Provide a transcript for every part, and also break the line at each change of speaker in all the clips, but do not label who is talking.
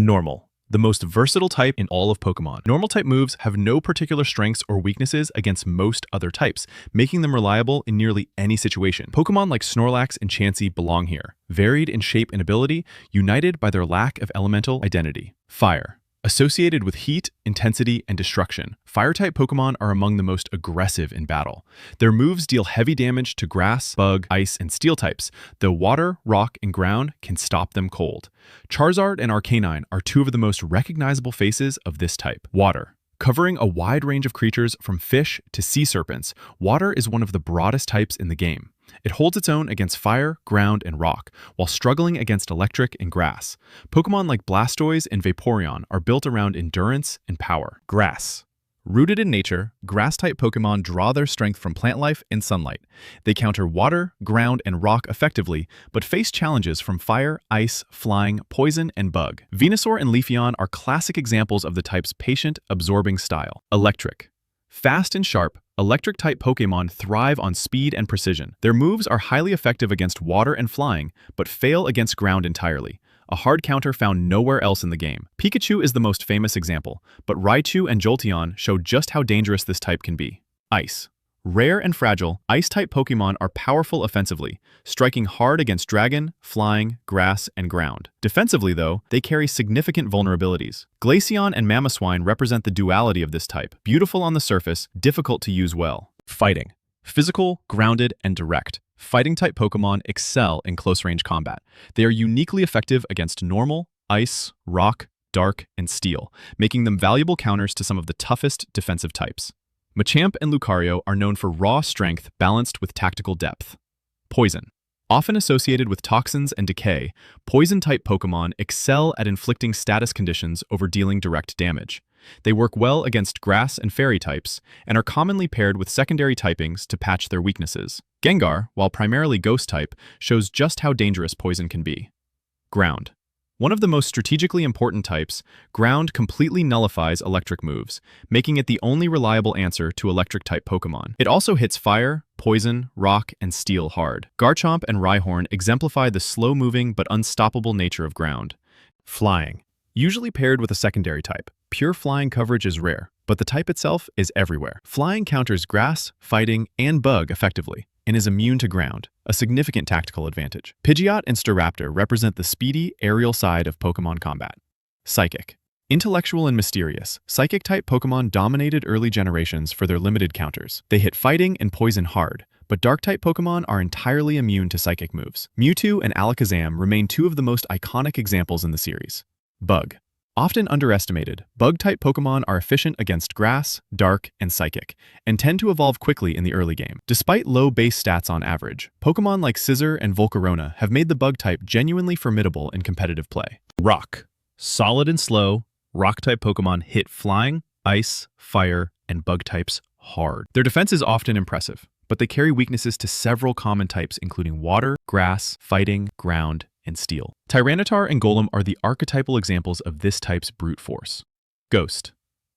Normal. The most versatile type in all of Pokémon. Normal type moves have no particular strengths or weaknesses against most other types, making them reliable in nearly any situation. Pokémon like Snorlax and Chansey belong here, varied in shape and ability, united by their lack of elemental identity. Fire. Associated with heat, intensity, and destruction, Fire-type Pokémon are among the most aggressive in battle. Their moves deal heavy damage to Grass, Bug, Ice, and Steel types, though Water, Rock, and Ground can stop them cold. Charizard and Arcanine are two of the most recognizable faces of this type. Water. Covering a wide range of creatures from fish to sea serpents, Water is one of the broadest types in the game. It holds its own against fire, ground, and rock, while struggling against electric and grass. Pokémon like Blastoise and Vaporeon are built around endurance and power. Grass. Rooted in nature, grass-type Pokémon draw their strength from plant life and sunlight. They counter water, ground, and rock effectively, but face challenges from fire, ice, flying, poison, and bug. Venusaur and Leafeon are classic examples of the type's patient, absorbing style. Electric. Fast and sharp, electric-type Pokémon thrive on speed and precision. Their moves are highly effective against water and flying, but fail against ground entirely, a hard counter found nowhere else in the game. Pikachu is the most famous example, but Raichu and Jolteon show just how dangerous this type can be. Ice. Rare and fragile, Ice-type Pokémon are powerful offensively, striking hard against dragon, flying, grass, and ground. Defensively, though, they carry significant vulnerabilities. Glaceon and Mamoswine represent the duality of this type, beautiful on the surface, difficult to use well. Fighting. Physical, grounded, and direct. Fighting-type Pokémon excel in close-range combat. They are uniquely effective against normal, ice, rock, dark, and steel, making them valuable counters to some of the toughest defensive types. Machamp and Lucario are known for raw strength balanced with tactical depth. Poison. Often associated with toxins and decay, poison-type Pokémon excel at inflicting status conditions over dealing direct damage. They work well against grass and fairy types, and are commonly paired with secondary typings to patch their weaknesses. Gengar, while primarily ghost-type, shows just how dangerous poison can be. Ground. One of the most strategically important types, Ground completely nullifies electric moves, making it the only reliable answer to electric-type Pokémon. It also hits fire, poison, rock, and steel hard. Garchomp and Rhyhorn exemplify the slow-moving but unstoppable nature of Ground. Flying. Usually paired with a secondary type, pure flying coverage is rare, but the type itself is everywhere. Flying counters grass, fighting, and bug effectively, and is immune to ground, a significant tactical advantage. Pidgeot and Staraptor represent the speedy, aerial side of Pokémon combat. Psychic. Intellectual and mysterious, Psychic-type Pokémon dominated early generations for their limited counters. They hit fighting and poison hard, but Dark-type Pokémon are entirely immune to Psychic moves. Mewtwo and Alakazam remain two of the most iconic examples in the series. Bug. Often underestimated, Bug-type Pokémon are efficient against Grass, Dark, and Psychic, and tend to evolve quickly in the early game. Despite low base stats on average, Pokémon like Scizor and Volcarona have made the Bug-type genuinely formidable in competitive play. Rock. Solid and slow, Rock-type Pokémon hit flying, ice, fire, and Bug types hard. Their defense is often impressive, but they carry weaknesses to several common types including water, grass, fighting, ground, and steel. Tyranitar and Golem are the archetypal examples of this type's brute force. Ghost.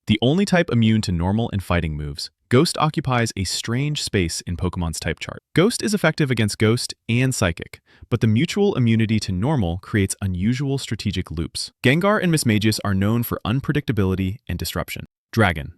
The only type immune to normal and fighting moves, Ghost occupies a strange space in Pokemon's type chart. Ghost is effective against Ghost and Psychic, but the mutual immunity to normal creates unusual strategic loops. Gengar and Mismagius are known for unpredictability and disruption. Dragon.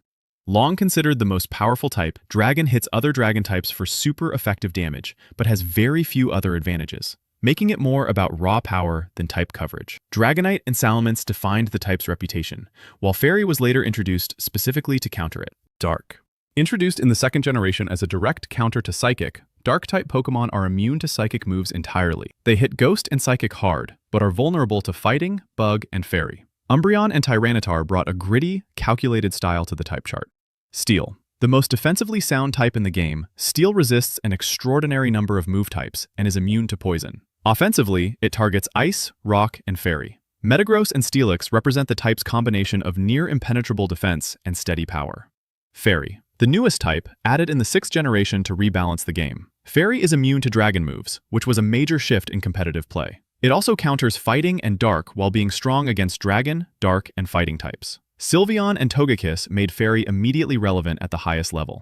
Long considered the most powerful type, Dragon hits other dragon types for super effective damage, but has very few other advantages, making it more about raw power than type coverage. Dragonite and Salamence defined the type's reputation, while Fairy was later introduced specifically to counter it. Dark. Introduced in the second generation as a direct counter to Psychic, Dark-type Pokémon are immune to Psychic moves entirely. They hit Ghost and Psychic hard, but are vulnerable to Fighting, Bug, and Fairy. Umbreon and Tyranitar brought a gritty, calculated style to the type chart. Steel. The most defensively sound type in the game, Steel resists an extraordinary number of move types and is immune to poison. Offensively, it targets Ice, Rock, and Fairy. Metagross and Steelix represent the type's combination of near-impenetrable defense and steady power. Fairy. The newest type, added in the 6th generation to rebalance the game. Fairy is immune to dragon moves, which was a major shift in competitive play. It also counters fighting and dark while being strong against dragon, dark, and fighting types. Sylveon and Togekiss made Fairy immediately relevant at the highest level.